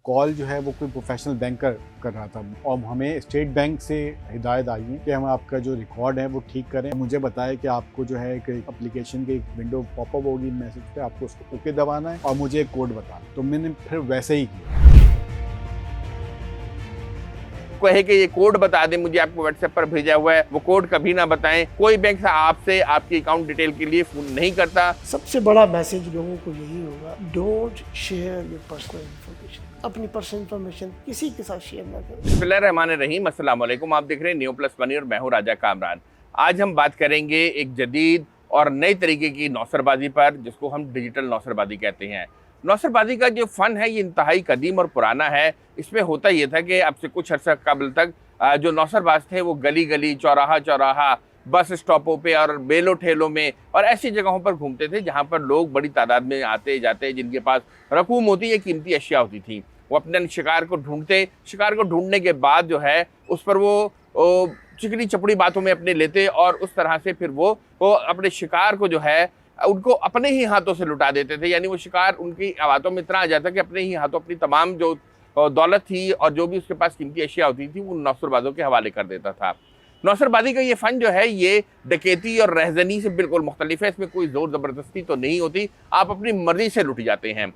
Call जो है वो कोई प्रोफेशनल बैंकर कर रहा था और हमें स्टेट बैंक से हिदायत आई है कि हम आपका जो रिकॉर्ड है वो ठीक करें। मुझे बताया कि आपको जो है एक एप्लीकेशन की एक विंडो पॉपअप होगी मैसेज पे, आपको उसको ओके दबाना है और मुझे एक कोड बताना है। तो मैंने फिर वैसे ही किया। कहे कि ये कोड बता दें, मुझे आपको व्हाट्सएप पर भेजा हुआ है, वो कोड कभी ना बताएं। कोई बैंक आपसे आपकी अकाउंट डिटेल के लिए फोन नहीं करता। सबसे बड़ा मैसेज लोगों को यही होगा, don't share your personal information. अपनी पर्सनल इंफॉर्मेशन किसी के साथ शेयर ना करें। बिस्मिल्लाहिर्रहमानिर्रहीम, अस्सलाम वालेकुम। आप देख रहे हैं न्यू प्लस मनी और मैं हूं राजा कामरान। आज हम बात करेंगे एक जदीद और नई तरीके की नौसरबाजी पर, जिसको हम डिजिटल नौसरबाजी कहते हैं। नौसरबाजी का जो फ़न है ये इंतहाई कदीम और पुराना है। इसमें होता ये था कि अब से कुछ अर्सा कबल तक जो नौसरबाज थे वो गली गली, चौराहा चौराहा, बस स्टॉपों पे और बेलो ठेलों में और ऐसी जगहों पर घूमते थे जहाँ पर लोग बड़ी तादाद में आते जाते, जिनके पास रकूम होती है, कीमती अशिया होती थी। वो अपने शिकार को ढूंढते, शिकार को ढूंढने के बाद जो है उस पर वो चिकनी चपड़ी बातों में अपने लेते और उस तरह से फिर वो अपने शिकार को जो है उनको अपने ही हाथों से लुटा देते थे। यानी वो शिकार उनकी हाथों में इतना आ जाता कि अपने ही हाथों अपनी तमाम जो दौलत थी और जो भी उसके पास कीमती अशिया होती थी वो नौसरबाजों के हवाले कर देता था। नौसरबाजी का ये फ़न जो है ये डकैती और रहजनी से बिल्कुल मुख्तलिफ है। इसमें कोई ज़ोर ज़बरदस्ती तो नहीं होती, आप अपनी मर्जी से लुट जाते हैं।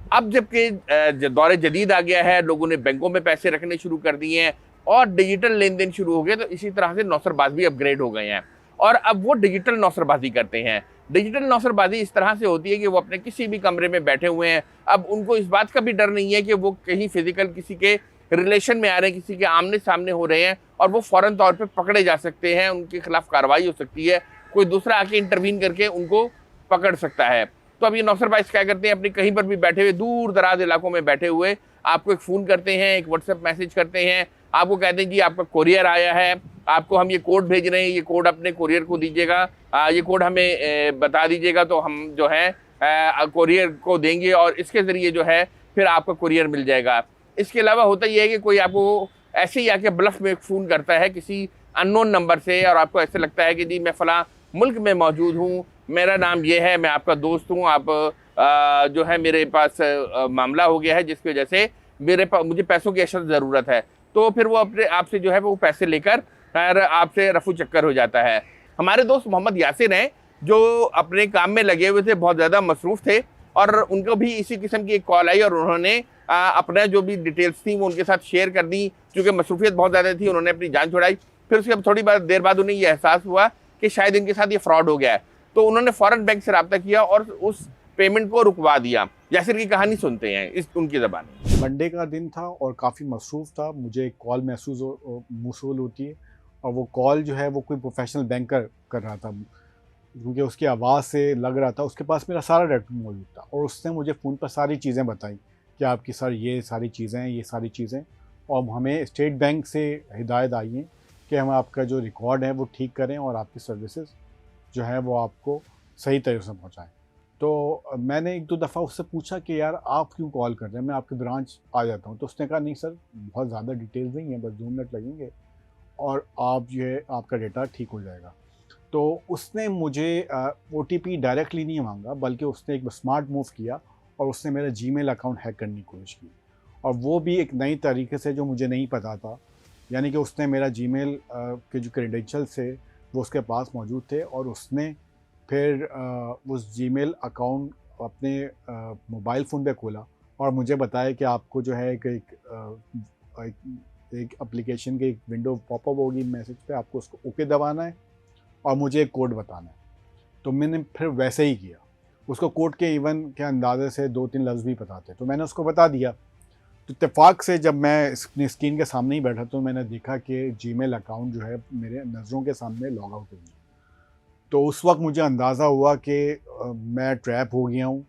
अब जबकि दौर जदीद आ गया है, लोगों ने बैंकों में पैसे रखने शुरू कर दिए हैं और डिजिटल लेन देन शुरू हो गए, तो इसी तरह से नौसरबाज भी अपग्रेड हो गए हैं और अब वो डिजिटल नौसरबाजी करते हैं। डिजिटल नौसरबाजी इस तरह से होती है कि वो अपने किसी भी कमरे में बैठे हुए हैं। अब उनको इस बात का भी डर नहीं है कि वो कहीं फिजिकल किसी के रिलेशन में आ रहे हैं, किसी के आमने सामने हो रहे हैं और वो फ़ौरन तौर पे पकड़े जा सकते हैं, उनके खिलाफ कार्रवाई हो सकती है, कोई दूसरा आके इंटरवीन करके उनको पकड़ सकता है। तो अब ये नौसरबाज क्या करते हैं, अपनी कहीं पर भी बैठे हुए दूर दराज इलाकों में बैठे हुए आपको एक फ़ोन करते हैं, एक व्हाट्सएप मैसेज करते हैं, आपको कहते हैं जी आपका कोरियर आया है, आपको हम ये कोड भेज रहे हैं, ये कोड अपने कोरियर को दीजिएगा, ये कोड हमें बता दीजिएगा तो हम जो है कोरियर को देंगे और इसके ज़रिए जो है फिर आपका कोरियर मिल जाएगा। इसके अलावा होता यह है कि कोई आपको ऐसे ही आके ब्लफ में फ़ोन करता है किसी अननोन नंबर से और आपको ऐसे लगता है कि जी मैं फ़लाँ मुल्क में मौजूद हूँ, मेरा नाम ये है, मैं आपका दोस्त हूँ, आप जो है मेरे पास मामला हो गया है जिसकी वजह से मुझे पैसों की अशद ज़रूरत है। तो फिर वो अपने आपसे जो है वो पैसे लेकर आपसे रफू चक्कर हो जाता है। हमारे दोस्त मोहम्मद यासिर हैं जो अपने काम में लगे हुए थे, बहुत ज़्यादा मसरूफ़ थे और उनको भी इसी किस्म की एक कॉल आई और उन्होंने अपना जो भी डिटेल्स थी वो उनके साथ शेयर कर दी। चूँकि मसरूफियत बहुत ज़्यादा थी, उन्होंने अपनी जान छुड़ाई। फिर उसके थोड़ी देर बाद उन्हें यह एहसास हुआ कि शायद इनके साथ ये फ्रॉड हो गया है, तो उन्होंने फ़ौरन बैंक से रब्ता किया और उस पेमेंट को रुकवा दिया। यासिर की कहानी सुनते हैं उनकी ज़बान में। मंडे का दिन था और काफ़ी मसरूफ़ था। मुझे एक कॉल मौसूल होती है और वो कॉल जो है वो कोई प्रोफेशनल बैंकर कर रहा था, क्योंकि उसकी आवाज़ से लग रहा था उसके पास मेरा सारा डाटा मौजूद था और उसने मुझे फ़ोन पर सारी चीज़ें बताई कि आपकी सर ये सारी चीज़ें हैं, ये सारी चीज़ें, और हमें स्टेट बैंक से हिदायत आई है कि हम आपका जो रिकॉर्ड है वो ठीक करें और आपकी सर्विसेज जो है वो आपको सही तरीके से पहुँचाएँ। तो मैंने एक दो दफ़ा उससे पूछा कि यार आप क्यों कॉल कर रहे हैं, मैं आपके ब्रांच आ जाता हूँ। तो उसने कहा नहीं सर, बहुत ज़्यादा डिटेल्स नहीं है, बस 2 मिनट लगेंगे और आप जो है आपका डेटा ठीक हो जाएगा। तो उसने मुझे OTP डायरेक्टली नहीं मांगा, बल्कि उसने एक स्मार्ट मूव किया और उसने मेरा जीमेल अकाउंट हैक करने की कोशिश की और वो भी एक नई तरीके से जो मुझे नहीं पता था। यानी कि उसने मेरा जीमेल के जो क्रेडेंशियल्स थे वो उसके पास मौजूद थे और उसने फिर उस जीमेल अकाउंट अपने मोबाइल फ़ोन पे खोला और मुझे बताया कि आपको जो है एक एप्लीकेशन की एक विंडो पॉपअप होगी मैसेज पे, आपको उसको ओके दबाना है और मुझे एक कोड बताना है। तो मैंने फिर वैसे ही किया। उसको कोड के इवन के अंदाज़े से 2-3 लफ्ज़ भी पता थे, तो मैंने उसको बता दिया। तो इत्तेफाक से जब मैं स्क्रीन के सामने ही बैठा तो मैंने देखा कि जीमेल अकाउंट जो है मेरे नज़रों के सामने लॉग आउट हो गया। तो उस वक्त मुझे अंदाज़ा हुआ कि मैं ट्रैप हो गया हूँ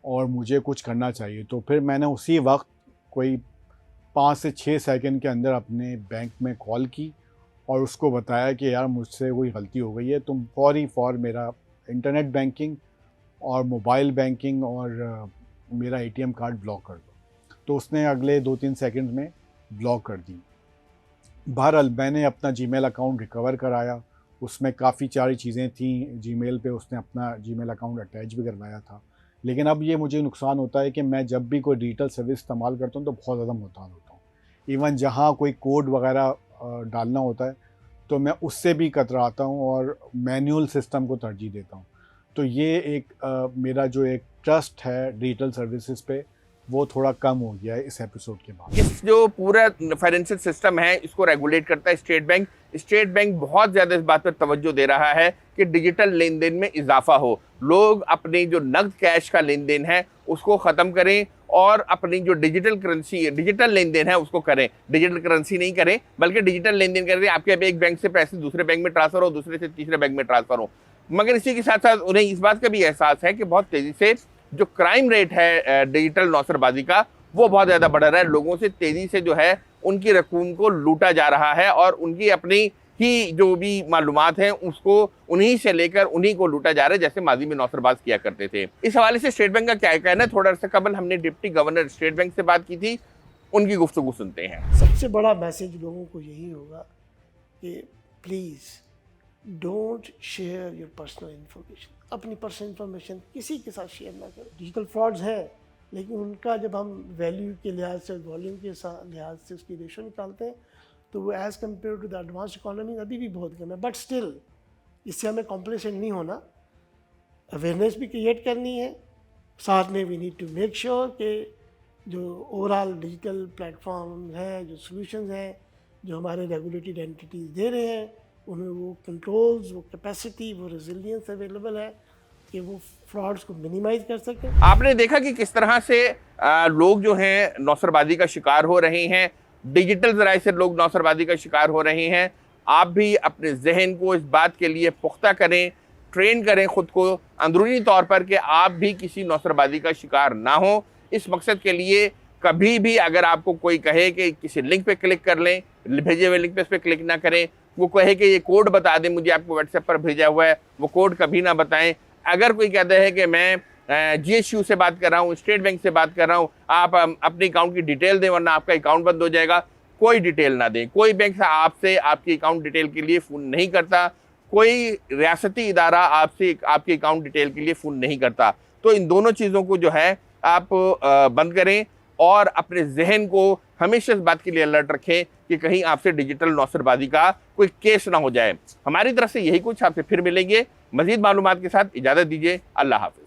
और मुझे कुछ करना चाहिए। तो फिर मैंने उसी वक्त कोई 5 से 6 सेकंड के अंदर अपने बैंक में कॉल की और उसको बताया कि यार मुझसे कोई गलती हो गई है, तुम फ़ौर मेरा इंटरनेट बैंकिंग और मोबाइल बैंकिंग और मेरा ATM कार्ड ब्लॉक कर दो। तो उसने अगले 2-3 सेकंड में ब्लॉक कर दी। बहरहाल मैंने अपना जीमेल अकाउंट रिकवर कराया, उसमें काफ़ी सारी चीज़ें थीं जीमेल पे, उसने अपना जीमेल अकाउंट अटैच भी करवाया था, लेकिन अब ये मुझे नुकसान होता है कि मैं जब भी कोई डिजिटल सर्विस इस्तेमाल करता हूँ तो बहुत ज़्यादा मुहतात होता हूँ। इवन जहाँ कोई कोड वगैरह डालना होता है तो मैं उससे भी कतराता हूँ और मैनुअल सिस्टम को तरजीह देता हूँ। तो ये एक मेरा जो एक ट्रस्ट है डिजिटल सर्विसेज पे वो थोड़ा कम हो गया है इस एपिसोड के बाद। इस जो पूरा फाइनेंशियल सिस्टम है इसको रेगुलेट करता है स्टेट बैंक। स्टेट बैंक बहुत ज़्यादा इस बात पर तवज्जो दे रहा है कि डिजिटल लेन देन में इजाफा हो, लोग अपने जो नकद कैश का लेन देन है उसको ख़त्म करें और अपनी जो डिजिटल करेंसी डिजिटल लेन देन है उसको करें। डिजिटल करेंसी नहीं करें बल्कि डिजिटल लेन देन करें, आपके एक बैंक से पैसे दूसरे बैंक में ट्रांसफ़र हो, दूसरे से तीसरे बैंक में ट्रांसफ़र हो। मगर इसी के साथ साथ उन्हें इस बात का भी एहसास है कि बहुत तेज़ी से जो क्राइम रेट है डिजिटल नौसरबाजी का वो बहुत ज़्यादा बढ़ रहा है। लोगों से तेज़ी से जो है उनकी रकूम को लूटा जा रहा है और उनकी अपनी ही जो भी मालूमात हैं उसको उन्हीं से लेकर उन्हीं को लूटा जा रहा है, जैसे माजी में नौसरबाज किया करते थे। इस हवाले से स्टेट बैंक का क्या कहना है, थोड़ा अर्सा कबल हमने डिप्टी गवर्नर स्टेट बैंक से बात की थी, उनकी गुफ्तगू सुनते हैं। सबसे बड़ा मैसेज लोगों को यही होगा कि please don't share your personal information. अपनी पर्सनल इंफॉर्मेशन किसी के साथ शेयर ना करें। डिजिटल फ्रॉड्स हैं लेकिन उनका जब हम वैल्यू के लिहाज से, वॉल्यूम के लिहाज से उसकी रेशो निकालते हैं तो वो as compare to the advance economy अभी भी बहुत कम है। बट स्टिल इससे हमें कॉम्प्लेसेंट नहीं होना, अवेयरनेस भी क्रिएट करनी है। साथ में we need to make sure कि जो ओवरऑल डिजिटल प्लेटफॉर्म हैं, जो सॉल्यूशंस हैं, जो हमारे रेगुलेटेड एंटिटीज़ दे रहे हैं, उनमें वो कंट्रोल्स, वो कैपेसिटी, वो रेजिलियंस अवेलेबल है कि वो फ्रॉड्स को मिनिमाइज कर सकें। आपने देखा कि किस तरह से लोग जो हैं नौसरबाजी का शिकार हो रहे हैं, डिजिटल ज़राए से लोग नौसरबाजी का शिकार हो रहे हैं। आप भी अपने जहन को इस बात के लिए पुख्ता करें, ट्रेन करें ख़ुद को अंदरूनी तौर पर कि आप भी किसी नौसरबाजी का शिकार ना हो। इस मकसद के लिए कभी भी अगर आपको कोई कहे कि किसी लिंक पे क्लिक कर लें, भेजे हुए लिंक पे उस पर क्लिक ना करें, वो कहे कि ये कोड बता दें मुझे, आपको व्हाट्सएप पर भेजा हुआ है, वो कोड कभी ना बताएं। अगर कोई कहता है कि मैं GSU से बात कर रहा हूँ, स्टेट बैंक से बात कर रहा हूँ, आप अपने अकाउंट की डिटेल दें वरना आपका अकाउंट बंद हो जाएगा, कोई डिटेल ना दें। कोई बैंक आपसे आपकी अकाउंट डिटेल के लिए फ़ोन नहीं करता, कोई रियासती इदारा आपसे आपकी अकाउंट डिटेल के लिए फ़ोन नहीं करता। तो इन दोनों चीज़ों को जो है आप बंद करें और अपने जहन को हमेशा इस बात के लिए अलर्ट रखें कि कहीं आपसे डिजिटल नौसरबाजी का कोई केस ना हो जाए। हमारी तरफ से यही कुछ, आपसे फिर मिलेंगे मज़ीद मालूमात के साथ। इजाज़त दीजिए, अल्लाह हाफ़िज़।